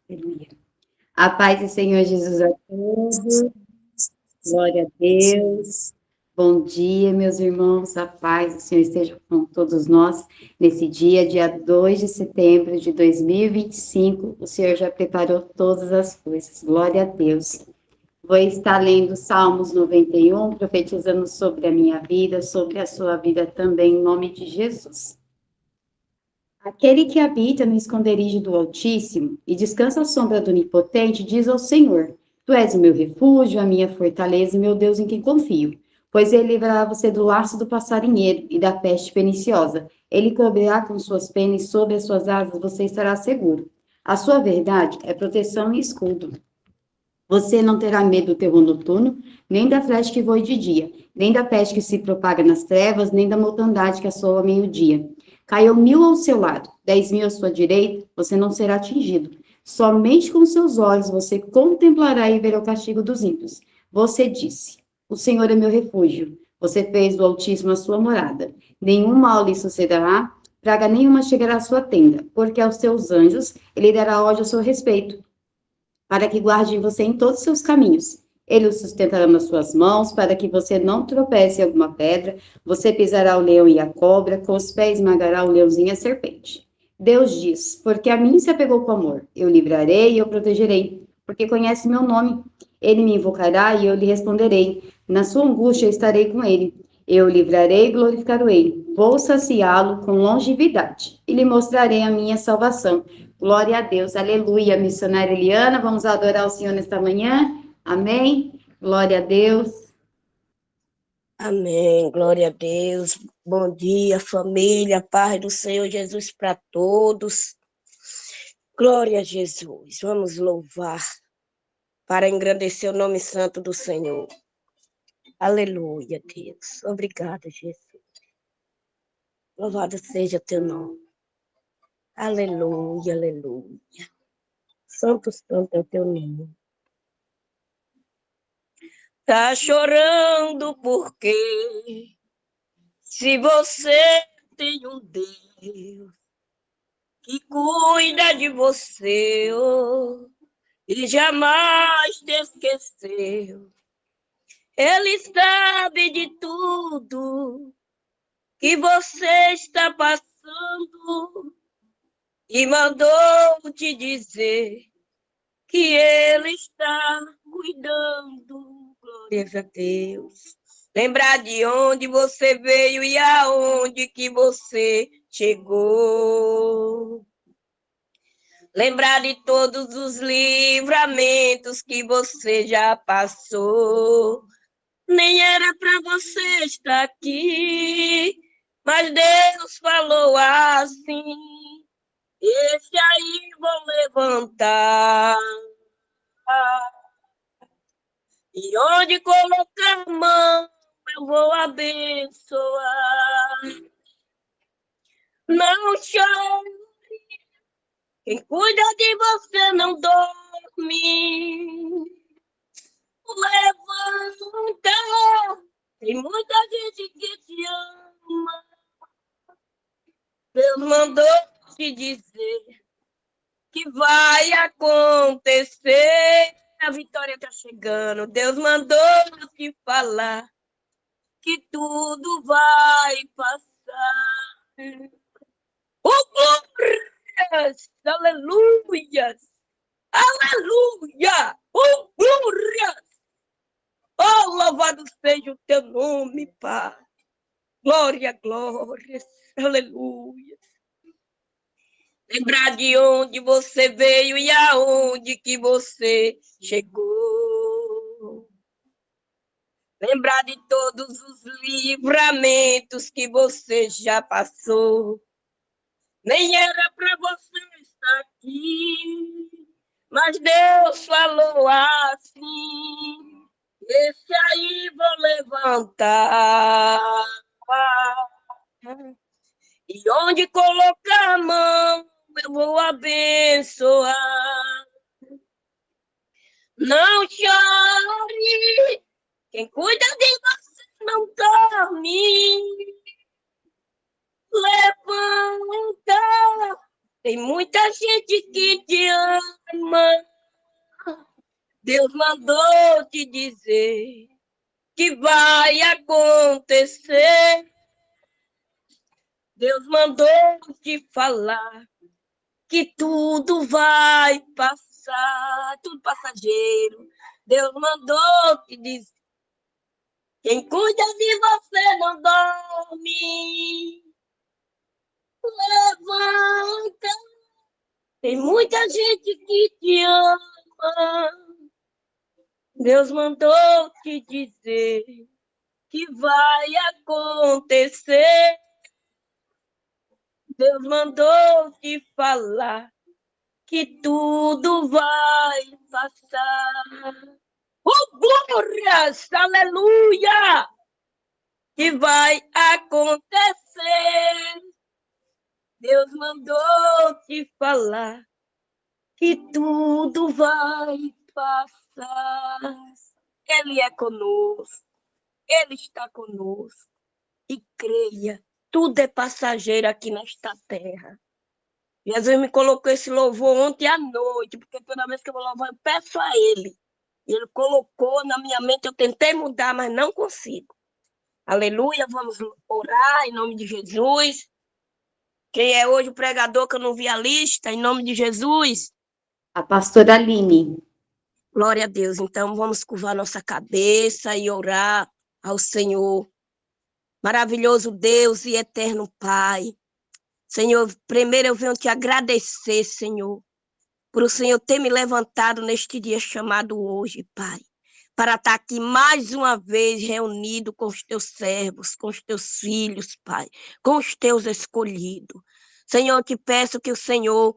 Aleluia. A paz do Senhor Jesus a todos. Glória a Deus. Bom dia, meus irmãos. A paz do Senhor esteja com todos nós. Nesse dia 2 de setembro de 2025, o Senhor já preparou todas as coisas. Glória a Deus. Vou estar lendo Salmos 91, profetizando sobre a minha vida, sobre a sua vida também, em nome de Jesus. Aquele que habita no esconderijo do Altíssimo e descansa à sombra do Onipotente, diz ao Senhor: Tu és o meu refúgio, a minha fortaleza e meu Deus em quem confio. Pois ele livrará você do laço do passarinheiro e da peste perniciosa. Ele cobrirá com suas penas e sob as suas asas você estará seguro. A sua verdade é proteção e escudo. Você não terá medo do terror noturno, nem da flecha que voe de dia, nem da peste que se propaga nas trevas, nem da mortandade que assola ao meio-dia. Caiu 1000 ao seu lado, 10.000 à sua direita, você não será atingido. Somente com seus olhos você contemplará e verá o castigo dos ímpios. Você disse: O Senhor é meu refúgio. Você fez do Altíssimo a sua morada. Nenhum mal lhe sucederá, praga nenhuma chegará à sua tenda, porque aos seus anjos ele dará ordem ao seu respeito para que guarde você em todos os seus caminhos. Ele o sustentará nas suas mãos, para que você não tropece em alguma pedra. Você pisará o leão e a cobra, com os pés esmagará o leãozinho e a serpente. Deus diz: Porque a mim se apegou com amor, eu livrarei e eu protegerei, porque conhece meu nome. Ele me invocará e eu lhe responderei. Na sua angústia eu estarei com ele. Eu o livrarei e glorificarei. Vou saciá-lo com longevidade e lhe mostrarei a minha salvação. Glória a Deus, aleluia, missionária Eliana, vamos adorar o Senhor nesta manhã, amém, glória a Deus. Amém, glória a Deus, bom dia família, paz do Senhor Jesus para todos, glória a Jesus, vamos louvar para engrandecer o nome santo do Senhor, aleluia Deus, obrigada Jesus, louvado seja teu nome, aleluia, aleluia, santo é o teu nome. Tá chorando porque se você tem um Deus que cuida de você oh, e jamais te esqueceu, Ele sabe de tudo que você está passando e mandou te dizer que Ele está cuidando. Glórias a Deus. Lembrar de onde você veio e aonde que você chegou. Lembrar de todos os livramentos que você já passou. Nem era para você estar aqui, mas Deus falou assim: esse aí vou levantar. E onde colocar a mão, eu vou abençoar. Não chore, quem cuida de você não dorme. Levanta, tem muita gente que te ama. Deus mandou te dizer que vai acontecer. A vitória está chegando. Deus mandou te falar que tudo vai passar. Oh, glórias! Aleluias! Aleluia! Oh, glórias! Oh, louvado seja o teu nome, Pai. Glória, glória. Aleluia. Lembrar de onde você veio e aonde que você chegou. Lembrar de todos os livramentos que você já passou. Nem era para você estar aqui, mas Deus falou assim: esse aí vou levantar. E onde colocar a mão, eu vou abençoar. Não chore, quem cuida de você não dorme. Levanta, Tem muita gente que te ama. Deus mandou te dizer que vai acontecer. Deus mandou te falar que tudo vai passar, tudo passageiro. Deus mandou te dizer. Quem cuida de você não dorme. Levanta. Tem muita gente que te ama. Deus mandou te dizer que vai acontecer. Deus mandou te falar que tudo vai passar. Oh, glórias! Aleluia! Que vai acontecer. Deus mandou te falar que tudo vai passar. Ele é conosco. Ele está conosco. E creia, tudo é passageiro aqui nesta terra. Jesus me colocou esse louvor ontem à noite, porque toda vez que eu vou louvar, eu peço a Ele. Ele colocou na minha mente, eu tentei mudar, mas não consigo. Aleluia, vamos orar em nome de Jesus. Quem é hoje o pregador que eu não vi a lista, em nome de Jesus? A pastora Aline. Glória a Deus. Então, vamos curvar nossa cabeça e orar ao Senhor. Maravilhoso Deus e eterno Pai. Senhor, primeiro eu venho te agradecer, Senhor, por o Senhor ter me levantado neste dia chamado hoje, Pai, para estar aqui mais uma vez reunido com os teus servos, com os teus filhos, Pai, com os teus escolhidos. Senhor, eu te peço que o Senhor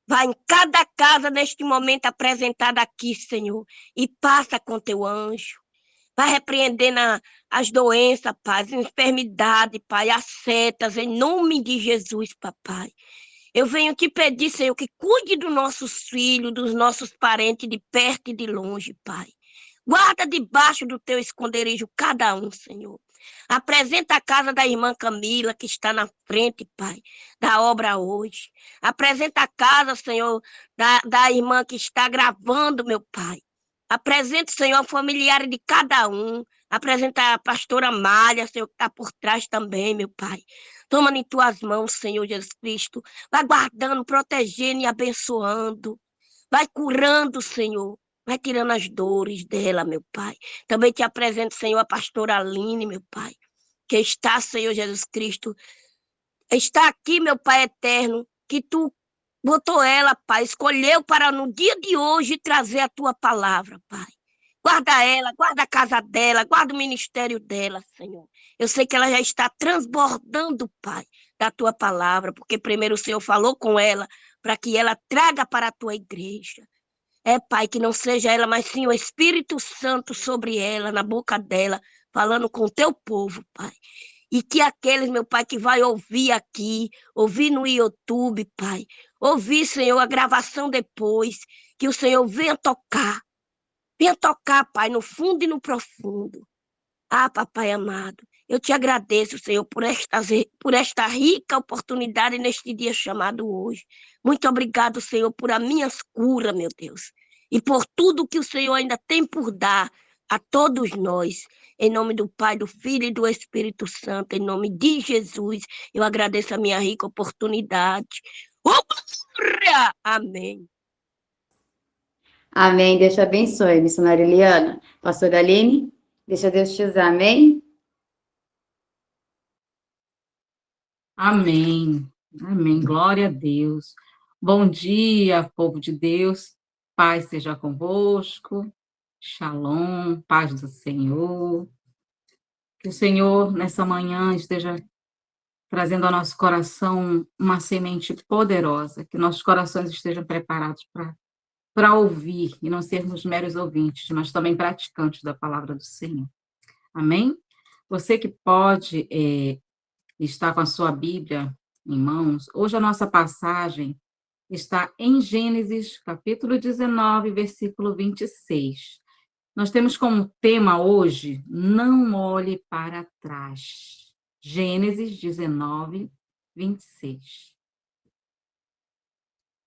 vá em cada casa neste momento apresentada aqui, Senhor, e passa com teu anjo. Vai repreendendo as doenças, Pai, as enfermidades, Pai, as setas, em nome de Jesus, Papai. Eu venho te pedir, Senhor, que cuide dos nossos filhos, dos nossos parentes de perto e de longe, Pai. Guarda debaixo do teu esconderijo cada um, Senhor. Apresenta a casa da irmã Camila, que está na frente, Pai, da obra hoje. Apresenta a casa, Senhor, da irmã que está gravando, meu Pai. Apresenta, Senhor, a familiar de cada um. Apresenta a pastora Malha, Senhor, que está por trás também, meu Pai. Toma em tuas mãos, Senhor Jesus Cristo. Vai guardando, protegendo e abençoando. Vai curando, Senhor. Vai tirando as dores dela, meu Pai. Também te apresento, Senhor, a pastora Aline, meu Pai, que está, Senhor Jesus Cristo, está aqui, meu Pai eterno, que tu botou ela, Pai, escolheu para no dia de hoje trazer a tua palavra, Pai. Guarda ela, guarda a casa dela, guarda o ministério dela, Senhor. Eu sei que ela já está transbordando, Pai, da tua palavra, porque primeiro o Senhor falou com ela para que ela traga para a tua igreja. É, Pai, que não seja ela, mas sim o Espírito Santo sobre ela, na boca dela, falando com o teu povo, Pai. E que aqueles, meu Pai, que vai ouvir aqui, ouvir no YouTube, Pai, ouvir, Senhor, a gravação depois, que o Senhor venha tocar, Pai, no fundo e no profundo. Ah, Papai amado, eu te agradeço, Senhor, por esta rica oportunidade neste dia chamado hoje. Muito obrigado, Senhor, por as minhas curas, meu Deus, e por tudo que o Senhor ainda tem por dar a todos nós. Em nome do Pai, do Filho e do Espírito Santo, em nome de Jesus, eu agradeço a minha rica oportunidade. Amém. Amém. Deus te abençoe, missionária Eliana. Pastora Aline, deixa Deus te usar. Amém? Amém. Amém. Glória a Deus. Bom dia, povo de Deus. Paz seja convosco. Shalom, paz do Senhor. Que o Senhor, nessa manhã, esteja trazendo ao nosso coração uma semente poderosa, que nossos corações estejam preparados para ouvir e não sermos meros ouvintes, mas também praticantes da palavra do Senhor. Amém? Você que pode estar com a sua Bíblia em mãos, hoje a nossa passagem está em Gênesis, capítulo 19, versículo 26. Nós temos como tema hoje, não olhe para trás. Gênesis 19, 26.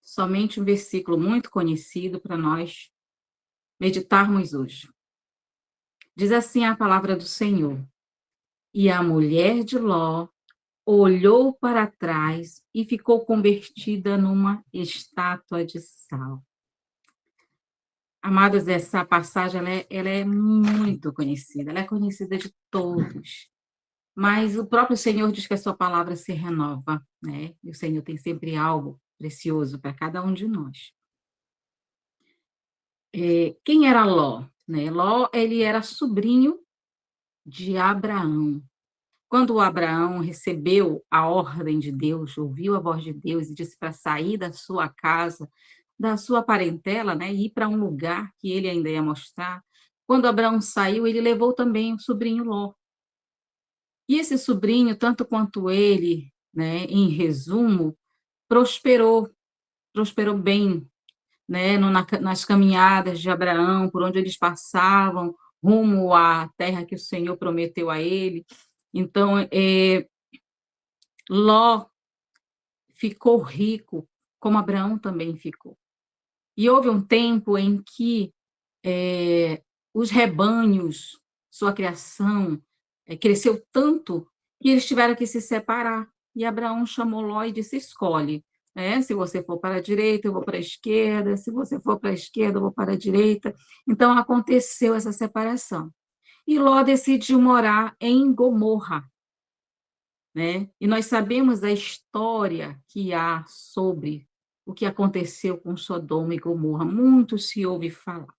somente um versículo muito conhecido para nós meditarmos hoje. Diz assim a palavra do Senhor: E a mulher de Ló olhou para trás e ficou convertida numa estátua de sal. Amados, essa passagem ela é muito conhecida, ela é conhecida de todos. Mas o próprio Senhor diz que a sua palavra se renova, né? E o Senhor tem sempre algo precioso para cada um de nós. Quem era Ló? Né? Ló, ele era sobrinho de Abraão. Quando Abraão recebeu a ordem de Deus, ouviu a voz de Deus e disse para sair da sua casa, da sua parentela, né, e ir para um lugar que ele ainda ia mostrar. Quando Abraão saiu, ele levou também o sobrinho Ló. E esse sobrinho, tanto quanto ele, né, em resumo, prosperou bem, né, nas caminhadas de Abraão, por onde eles passavam, rumo à terra que o Senhor prometeu a ele. Então, Ló ficou rico, como Abraão também ficou. E houve um tempo em que os rebanhos, sua criação, cresceu tanto que eles tiveram que se separar. E Abraão chamou Ló e disse: escolhe. Se você for para a direita, eu vou para a esquerda. Se você for para a esquerda, eu vou para a direita. Então, aconteceu essa separação. E Ló decidiu morar em Gomorra. E nós sabemos a história que há sobre o que aconteceu com Sodoma e Gomorra. Muito se ouve falar.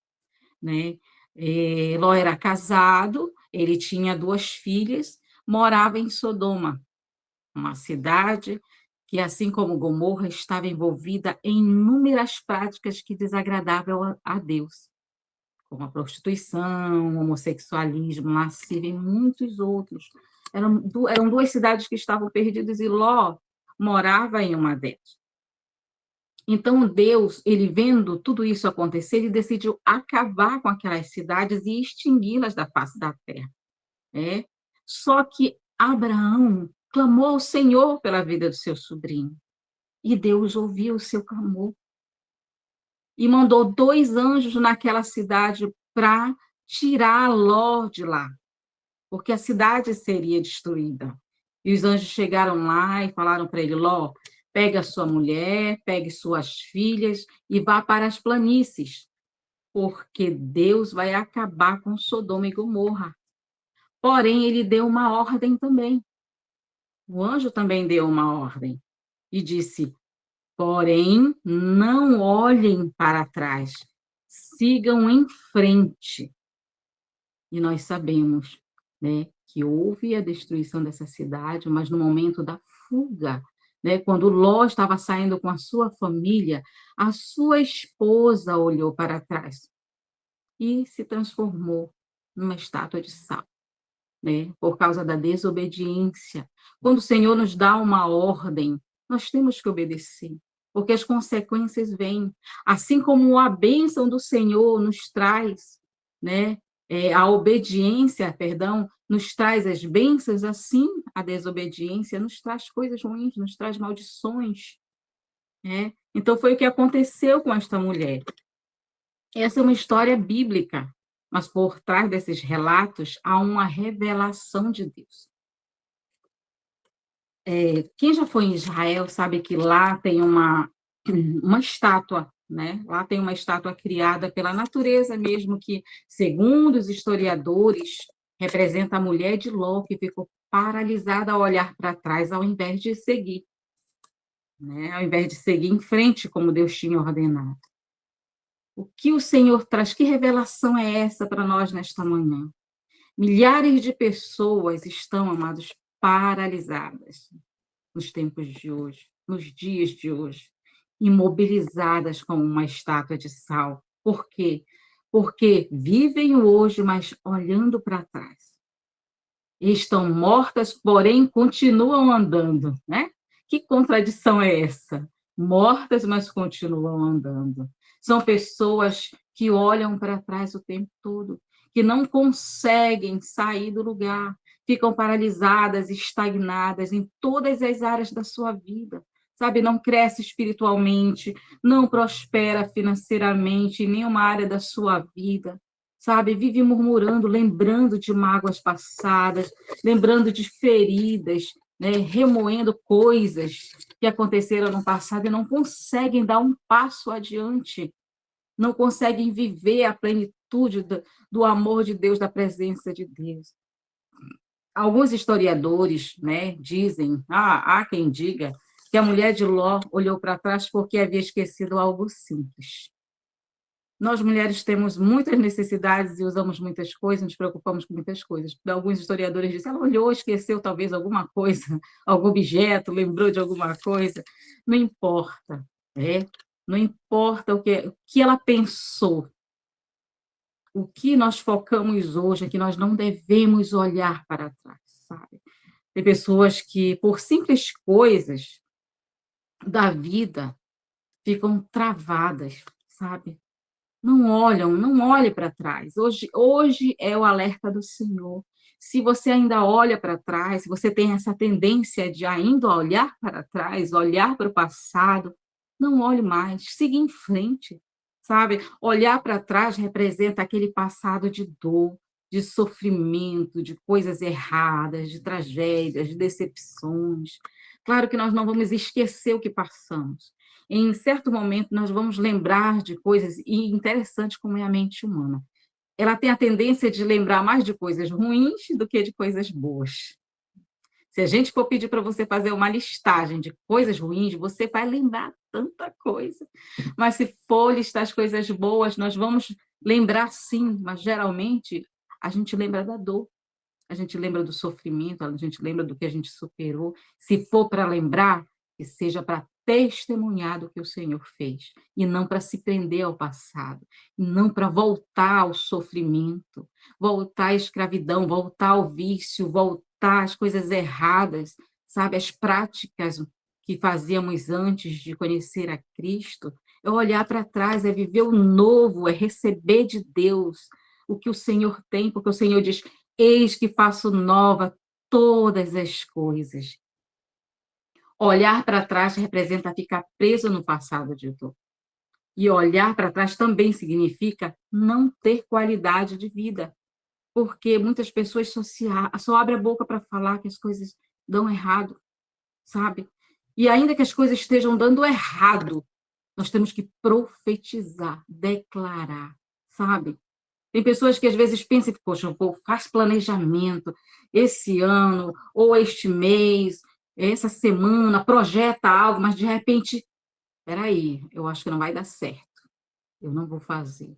Ló era casado, ele tinha 2 filhas, morava em Sodoma, uma cidade que, assim como Gomorra, estava envolvida em inúmeras práticas que desagradavam a Deus, como a prostituição, o homossexualismo, lascívia e muitos outros. Eram 2 cidades que estavam perdidas e Ló morava em uma delas. Então, Deus, ele vendo tudo isso acontecer, ele decidiu acabar com aquelas cidades e extingui-las da face da terra. Só que Abraão clamou ao Senhor pela vida do seu sobrinho. E Deus ouviu o seu clamor. E mandou 2 anjos naquela cidade para tirar Ló de lá, porque a cidade seria destruída. E os anjos chegaram lá e falaram para ele: Ló, pegue a sua mulher, pegue suas filhas e vá para as planícies, porque Deus vai acabar com Sodoma e Gomorra. Porém, ele deu uma ordem também. O anjo também deu uma ordem e disse: porém, não olhem para trás, sigam em frente. E nós sabemos, que houve a destruição dessa cidade, mas no momento da fuga, quando Ló estava saindo com a sua família, a sua esposa olhou para trás e se transformou numa estátua de sal, por causa da desobediência. Quando o Senhor nos dá uma ordem, nós temos que obedecer, porque as consequências vêm. Assim como a bênção do Senhor nos traz, a obediência, perdão, nos traz as bênçãos, assim a desobediência nos traz coisas ruins, nos traz maldições. Então, foi o que aconteceu com esta mulher. Essa é uma história bíblica, mas por trás desses relatos há uma revelação de Deus. Quem já foi em Israel sabe que lá tem uma estátua, Lá tem uma estátua criada pela natureza mesmo, que, segundo os historiadores, representa a mulher de Ló, que ficou paralisada ao olhar para trás, ao invés de seguir. Ao invés de seguir em frente, como Deus tinha ordenado. O que o Senhor traz? Que revelação é essa para nós nesta manhã? Milhares de pessoas estão, amados, paralisadas nos tempos de hoje, nos dias de hoje, imobilizadas como uma estátua de sal. Por quê? Porque vivem o hoje, mas olhando para trás. E estão mortas, porém continuam andando, Que contradição é essa? Mortas, mas continuam andando. São pessoas que olham para trás o tempo todo, que não conseguem sair do lugar, ficam paralisadas, estagnadas em todas as áreas da sua vida, sabe, não cresce espiritualmente, não prospera financeiramente em nenhuma área da sua vida, sabe, vive murmurando, lembrando de mágoas passadas, lembrando de feridas, né, remoendo coisas que aconteceram no passado e não conseguem dar um passo adiante, não conseguem viver a plenitude do amor de Deus, da presença de Deus. Alguns historiadores, né, dizem, há quem diga, que a mulher de Ló olhou para trás porque havia esquecido algo simples. Nós, mulheres, temos muitas necessidades e usamos muitas coisas, nos preocupamos com muitas coisas. Alguns historiadores dizem, ela olhou, esqueceu talvez alguma coisa, algum objeto, lembrou de alguma coisa. Não importa, né? Não importa o que ela pensou. O que nós focamos hoje é que nós não devemos olhar para trás, sabe? Tem pessoas que, por simples coisas da vida, ficam travadas, sabe? Não olham, não olhe para trás. Hoje é o alerta do Senhor. Se você ainda olha para trás, se você tem essa tendência de ainda olhar para trás, olhar para o passado, não olhe mais, siga em frente, sabe? Olhar para trás representa aquele passado de dor, de sofrimento, de coisas erradas, de tragédias, de decepções. Claro que nós não vamos esquecer o que passamos. Em certo momento, nós vamos lembrar de coisas, e interessante como é a mente humana. Ela tem a tendência de lembrar mais de coisas ruins do que de coisas boas. Se a gente for pedir para você fazer uma listagem de coisas ruins, você vai lembrar tanta coisa. Mas se for listar as coisas boas, nós vamos lembrar sim, mas geralmente a gente lembra da dor, a gente lembra do sofrimento, a gente lembra do que a gente superou. Se for para lembrar, que seja para testemunhar do que o Senhor fez, e não para se prender ao passado, e não para voltar ao sofrimento, voltar à escravidão, voltar ao vício, voltar às coisas erradas, sabe, as práticas que fazíamos antes de conhecer a Cristo. É olhar para trás, é viver o novo, é receber de Deus o que o Senhor tem, porque o Senhor diz: eis que faço nova todas as coisas. Olhar para trás representa ficar preso no passado de dor. E olhar para trás também significa não ter qualidade de vida. Porque muitas pessoas só abrem a boca para falar que as coisas dão errado, sabe? E ainda que as coisas estejam dando errado, nós temos que profetizar, declarar, sabe? Tem pessoas que às vezes pensam que, poxa, faz planejamento esse ano, ou este mês, essa semana, projeta algo, mas de repente, peraí, eu acho que não vai dar certo, eu não vou fazer,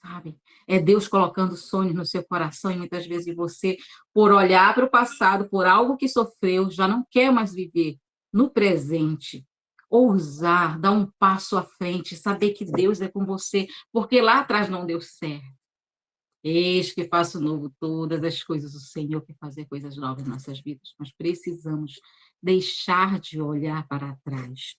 sabe? É Deus colocando sonhos no seu coração e muitas vezes você, por olhar para o passado, por algo que sofreu, já não quer mais viver no presente. Ousar, dar um passo à frente, saber que Deus é com você, porque lá atrás não deu certo. Eis que faço novo todas as coisas, o Senhor quer fazer coisas novas em nossas vidas, mas precisamos deixar de olhar para trás.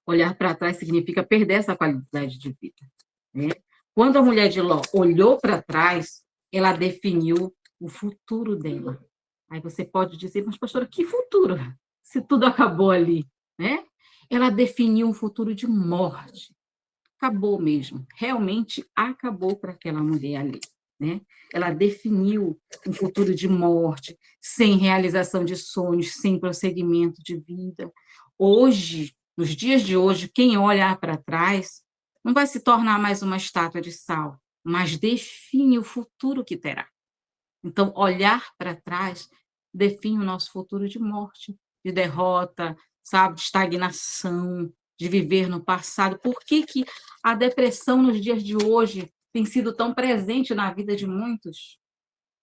Olhar para trás significa perder essa qualidade de vida, né? Quando a mulher de Ló olhou para trás, ela definiu o futuro dela. Aí você pode dizer, mas pastora, que futuro? Se tudo acabou ali, né? Ela definiu um futuro de morte. Acabou mesmo, realmente acabou para aquela mulher ali, né? Ela definiu um futuro de morte, sem realização de sonhos, sem prosseguimento de vida. Hoje, nos dias de hoje, quem olhar para trás não vai se tornar mais uma estátua de sal, mas define o futuro que terá. Então, olhar para trás define o nosso futuro de morte, de derrota, sabe, de estagnação, de viver no passado. Por que que a depressão nos dias de hoje tem sido tão presente na vida de muitos?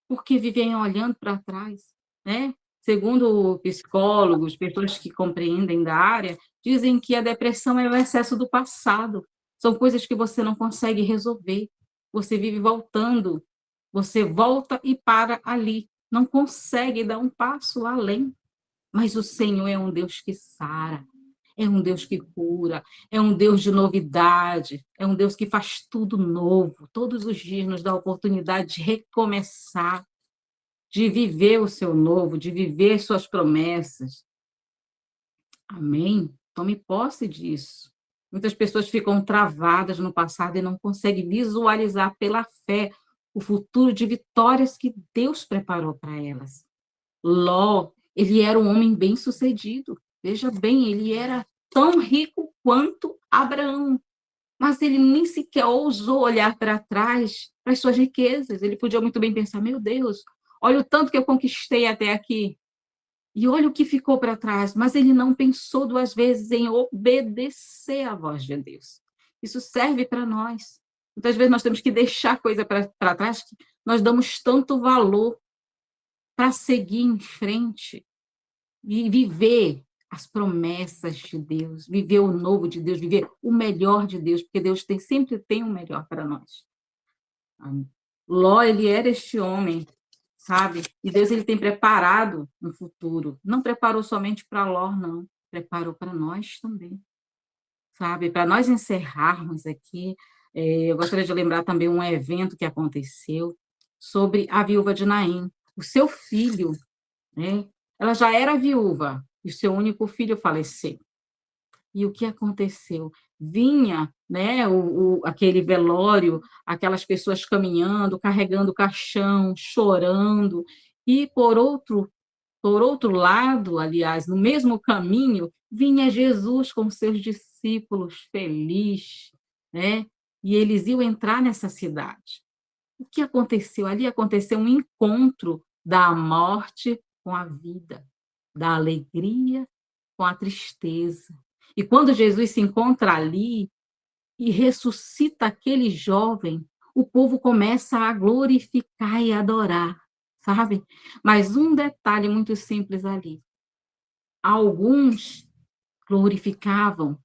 Porque vivem olhando para trás, né? Segundo psicólogos, pessoas que compreendem da área, dizem que a depressão é o excesso do passado. São coisas que você não consegue resolver. Você vive voltando. Você volta e para ali. Não consegue dar um passo além. Mas o Senhor é um Deus que sara, é um Deus que cura, é um Deus de novidade, é um Deus que faz tudo novo. Todos os dias nos dá a oportunidade de recomeçar, de viver o seu novo, de viver suas promessas. Amém? Tome posse disso. Muitas pessoas ficam travadas no passado e não conseguem visualizar pela fé o futuro de vitórias que Deus preparou para elas. Ló, ele era um homem bem-sucedido. Veja bem, ele era tão rico quanto Abraão, mas ele nem sequer ousou olhar para trás, para as suas riquezas. Ele podia muito bem pensar: meu Deus, olha o tanto que eu conquistei até aqui. E olha o que ficou para trás, mas ele não pensou duas vezes em obedecer à voz de Deus. Isso serve para nós. Muitas vezes nós temos que deixar coisa para trás que nós damos tanto valor para seguir em frente e viver as promessas de Deus, viver o novo de Deus, viver o melhor de Deus, porque Deus sempre tem o melhor para nós. Ló, ele era este homem, sabe? E Deus, ele tem preparado um futuro. Não preparou somente para Ló, não. Preparou para nós também, sabe? Para nós encerrarmos aqui, eu gostaria de lembrar também um evento que aconteceu sobre a viúva de Naim. O seu filho, né? Ela já era viúva e o seu único filho faleceu. E o que aconteceu? Vinha, né, aquele velório, aquelas pessoas caminhando, carregando o caixão, chorando, e por outro lado, aliás, no mesmo caminho, vinha Jesus com seus discípulos feliz, né? E eles iam entrar nessa cidade. O que aconteceu? Ali aconteceu um encontro da morte com a vida, da alegria com a tristeza. E quando Jesus se encontra ali e ressuscita aquele jovem, o povo começa a glorificar e adorar, sabe? Mas um detalhe muito simples ali. Alguns glorificavam,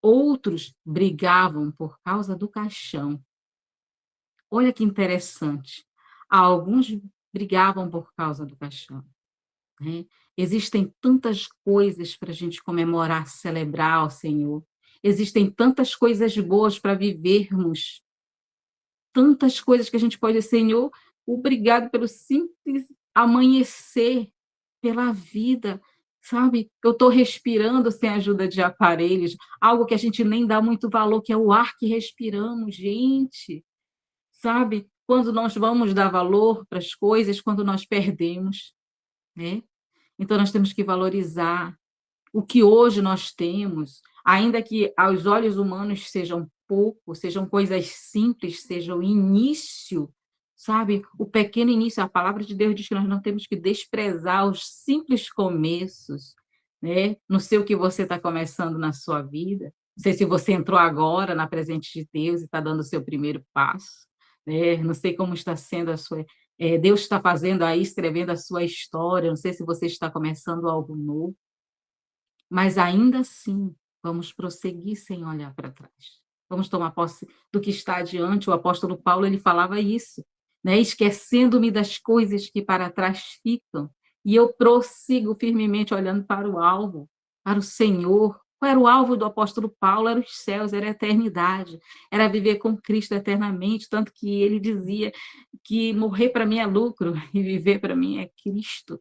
outros brigavam por causa do caixão. Olha que interessante. Alguns brigavam por causa do caixão, né? Existem tantas coisas para a gente comemorar, celebrar ao Senhor. Existem tantas coisas boas para vivermos. Tantas coisas que a gente pode dizer: Senhor, obrigado pelo simples amanhecer, pela vida, sabe? Eu estou respirando sem ajuda de aparelhos, algo que a gente nem dá muito valor, que é o ar que respiramos, gente, sabe? Quando nós vamos dar valor para as coisas, quando nós perdemos, né? Então, nós temos que valorizar o que hoje nós temos, ainda que aos olhos humanos sejam pouco, sejam coisas simples, sejam início, sabe? O pequeno início, a palavra de Deus diz que nós não temos que desprezar os simples começos, né? Não sei o que você está começando na sua vida, não sei se você entrou agora na presença de Deus e está dando o seu primeiro passo, né? Não sei como está sendo a sua... Deus está fazendo aí, escrevendo a sua história, não sei se você está começando algo novo, mas ainda assim, vamos prosseguir sem olhar para trás. Vamos tomar posse do que está adiante. O apóstolo Paulo, ele falava isso, né? Esquecendo-me das coisas que para trás ficam, e eu prossigo firmemente olhando para o alvo, para o Senhor. Qual era o alvo do apóstolo Paulo? Era os céus, era a eternidade, era viver com Cristo eternamente, tanto que ele dizia que morrer para mim é lucro e viver para mim é Cristo.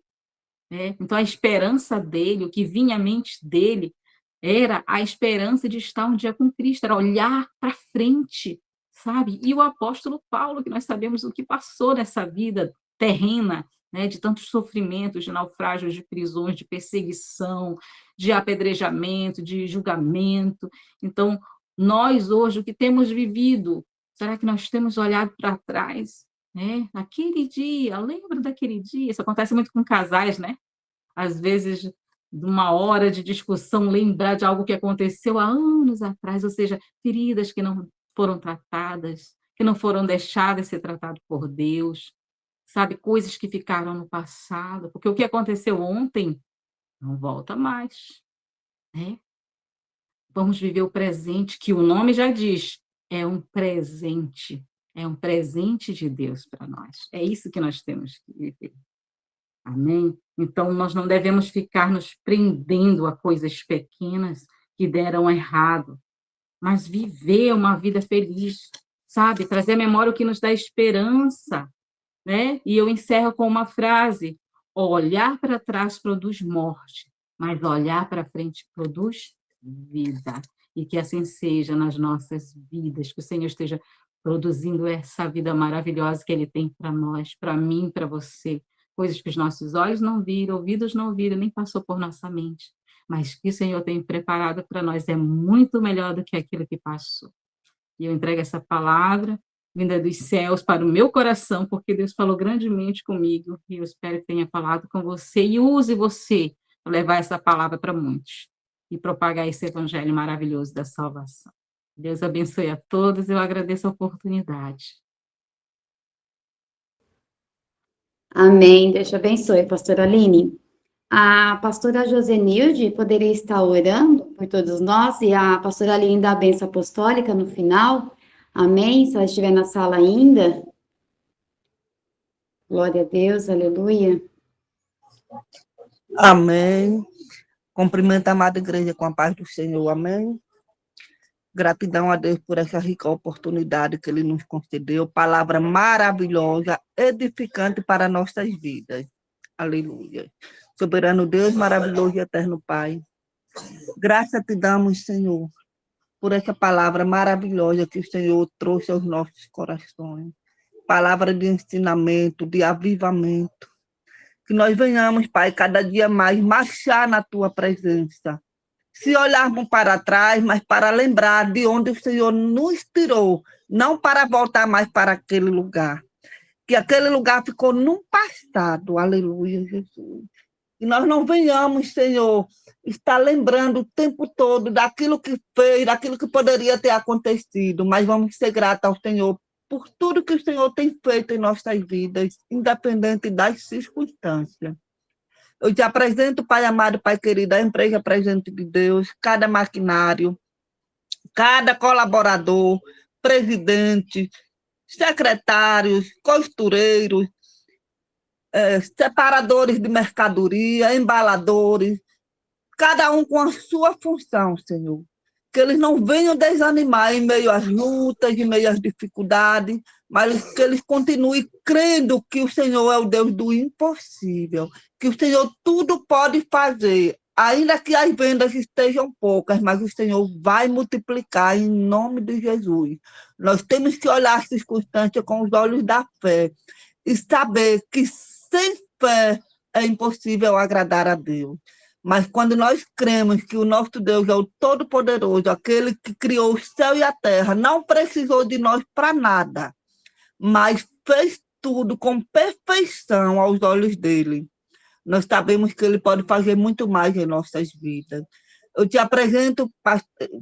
Então, a esperança dele, o que vinha à mente dele, era a esperança de estar um dia com Cristo, era olhar para frente, sabe? E o apóstolo Paulo, que nós sabemos o que passou nessa vida terrena, né, de tantos sofrimentos, de naufrágios, de prisões, de perseguição, de apedrejamento, de julgamento. Então, nós hoje, o que temos vivido, será que nós temos olhado para trás? Aquele dia, lembra daquele dia? Isso acontece muito com casais, né? Às vezes, de uma hora de discussão, lembrar de algo que aconteceu há anos atrás, ou seja, feridas que não foram tratadas, que não foram deixadas ser tratadas por Deus, sabe? Coisas que ficaram no passado, porque o que aconteceu ontem não volta mais, né? Vamos viver o presente, que o nome já diz, é um presente de Deus para nós. É isso que nós temos que viver. Amém? Então, nós não devemos ficar nos prendendo a coisas pequenas que deram errado, mas viver uma vida feliz, sabe? Trazer à memória o que nos dá esperança, né? E eu encerro com uma frase: olhar para trás produz morte, mas olhar para frente produz vida. E que assim seja nas nossas vidas, que o Senhor esteja produzindo essa vida maravilhosa que Ele tem para nós, para mim, para você. Coisas que os nossos olhos não viram, ouvidos não viram, nem passou por nossa mente. Mas que o Senhor tem preparado para nós é muito melhor do que aquilo que passou. E eu entrego essa palavra, vinda dos céus, para o meu coração, porque Deus falou grandemente comigo, e eu espero que tenha falado com você, e use você para levar essa palavra para muitos, e propagar esse evangelho maravilhoso da salvação. Deus abençoe a todos, eu agradeço a oportunidade. Amém. Deus te abençoe, pastora Aline. A pastora Josenilde poderia estar orando por todos nós e a pastora Aline dá a bênção apostólica no final. Amém? Se ela estiver na sala ainda. Glória a Deus, aleluia. Amém. Cumprimento a amada igreja com a paz do Senhor. Amém. Gratidão a Deus por essa rica oportunidade que Ele nos concedeu. Palavra maravilhosa, edificante para nossas vidas. Aleluia. Soberano Deus, maravilhoso e eterno Pai. Graças te damos, Senhor, por essa palavra maravilhosa que o Senhor trouxe aos nossos corações. Palavra de ensinamento, de avivamento. Que nós venhamos, Pai, cada dia mais marchar na Tua presença. Se olharmos para trás, mas para lembrar de onde o Senhor nos tirou, não para voltar mais para aquele lugar. Que aquele lugar ficou no passado, aleluia, Jesus. E nós não venhamos, Senhor, estar lembrando o tempo todo daquilo que fez, daquilo que poderia ter acontecido, mas vamos ser gratos ao Senhor por tudo que o Senhor tem feito em nossas vidas, independente das circunstâncias. Eu te apresento, Pai amado, Pai querido, a empresa presente de Deus, cada maquinário, cada colaborador, presidente, secretários, costureiros, separadores de mercadoria, embaladores, cada um com a sua função, Senhor. Que eles não venham desanimar em meio às lutas, em meio às dificuldades, mas que eles continuem crendo que o Senhor é o Deus do impossível, que o Senhor tudo pode fazer, ainda que as vendas estejam poucas, mas o Senhor vai multiplicar em nome de Jesus. Nós temos que olhar as circunstâncias com os olhos da fé e saber que sem fé é impossível agradar a Deus. Mas quando nós cremos que o nosso Deus é o Todo-Poderoso, aquele que criou o céu e a terra, não precisou de nós para nada, mas fez tudo com perfeição aos olhos dele, nós sabemos que ele pode fazer muito mais em nossas vidas. Eu te apresento,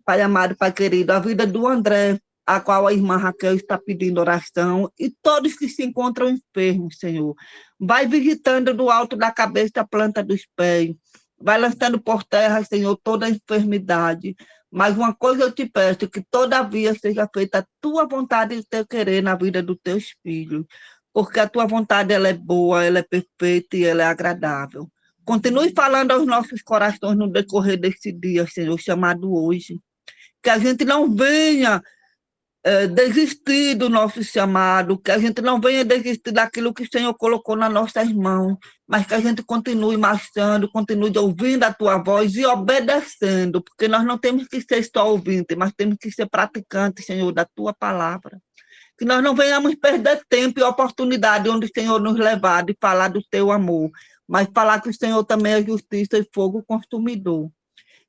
Pai amado, Pai querido, a vida do André, a qual a irmã Raquel está pedindo oração, e todos que se encontram enfermos, Senhor. Vai visitando do alto da cabeça a planta dos pés, vai lançando por terra, Senhor, toda a enfermidade. Mas uma coisa eu te peço, que todavia seja feita a tua vontade e o teu querer na vida dos teus filhos, porque a tua vontade ela é boa, ela é perfeita e ela é agradável. Continue falando aos nossos corações no decorrer desse dia, Senhor, chamado hoje. Que a gente não venha desistir do nosso chamado, que a gente não venha desistir daquilo que o Senhor colocou nas nossas mãos, mas que a gente continue marchando, continue ouvindo a tua voz e obedecendo, porque nós não temos que ser só ouvintes, mas temos que ser praticantes, Senhor, da tua palavra. Que nós não venhamos perder tempo e oportunidade onde o Senhor nos levar de falar do teu amor, mas falar que o Senhor também é justiça e fogo consumidor.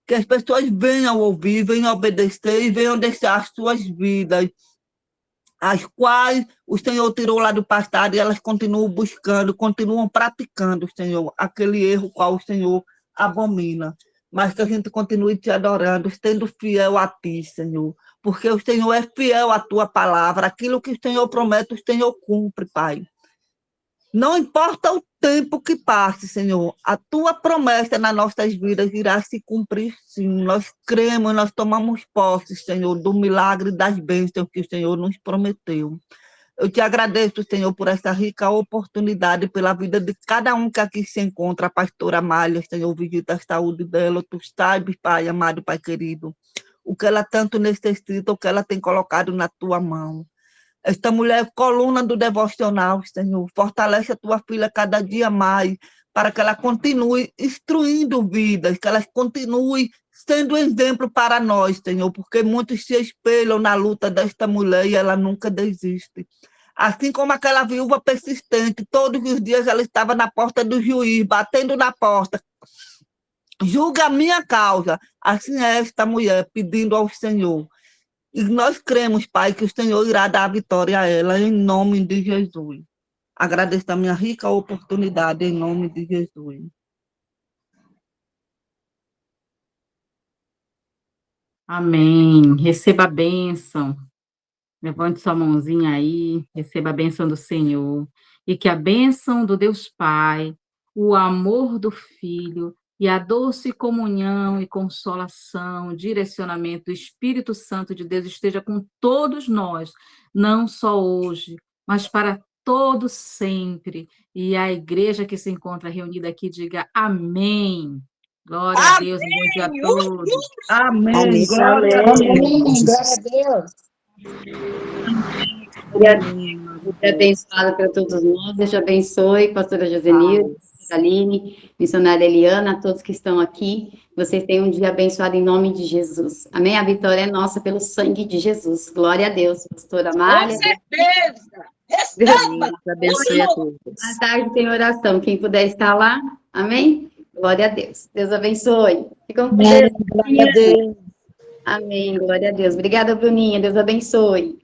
Que as pessoas venham ouvir, venham obedecer e venham deixar as suas vidas, as quais o Senhor tirou lá do passado e elas continuam buscando, continuam praticando, Senhor, aquele erro qual o Senhor abomina. Mas que a gente continue te adorando, sendo fiel a ti, Senhor, porque o Senhor é fiel à tua palavra, aquilo que o Senhor promete, o Senhor cumpre, Pai. Não importa o tempo que passe, Senhor, a tua promessa nas nossas vidas irá se cumprir, sim. Nós cremos, nós tomamos posse, Senhor, do milagre das bênçãos que o Senhor nos prometeu. Eu te agradeço, Senhor, por essa rica oportunidade, pela vida de cada um que aqui se encontra. A pastora Amália, Senhor, visita a saúde dela. Tu sabes, Pai amado, Pai querido, o que ela tanto necessita, o que ela tem colocado na tua mão. Esta mulher, coluna do devocional, Senhor, fortalece a tua filha cada dia mais, para que ela continue instruindo vidas, que ela continue sendo exemplo para nós, Senhor, porque muitos se espelham na luta desta mulher e ela nunca desiste. Assim como aquela viúva persistente, todos os dias ela estava na porta do juiz, batendo na porta, julga a minha causa. Assim é esta mulher, pedindo ao Senhor. E nós cremos, Pai, que o Senhor irá dar a vitória a ela, em nome de Jesus. Agradeço a minha rica oportunidade, em nome de Jesus. Amém. Receba a bênção. Levante sua mãozinha aí, receba a bênção do Senhor. E que a bênção do Deus Pai, o amor do Filho e a doce comunhão e consolação, direcionamento do Espírito Santo de Deus esteja com todos nós, não só hoje, mas para todos sempre. E a igreja que se encontra reunida aqui diga amém. Glória a Deus, um bom dia a todos. Amém. Amém. Glória a Deus. Amém. Glória a Deus. Seja abençoado para todos nós. Deus te abençoe, pastora Josenilde, Aline, missionária Eliana, todos que estão aqui. Vocês tenham um dia abençoado em nome de Jesus. Amém? A vitória é nossa pelo sangue de Jesus. Glória a Deus, pastora Amália. Com certeza. Deus Abençoe a todos. À tarde tem oração. Quem puder estar lá. Amém? Glória a Deus. Deus abençoe. Ficam com Deus. Glória a Deus. Amém. Glória a Deus. Obrigada, Bruninha. Deus abençoe.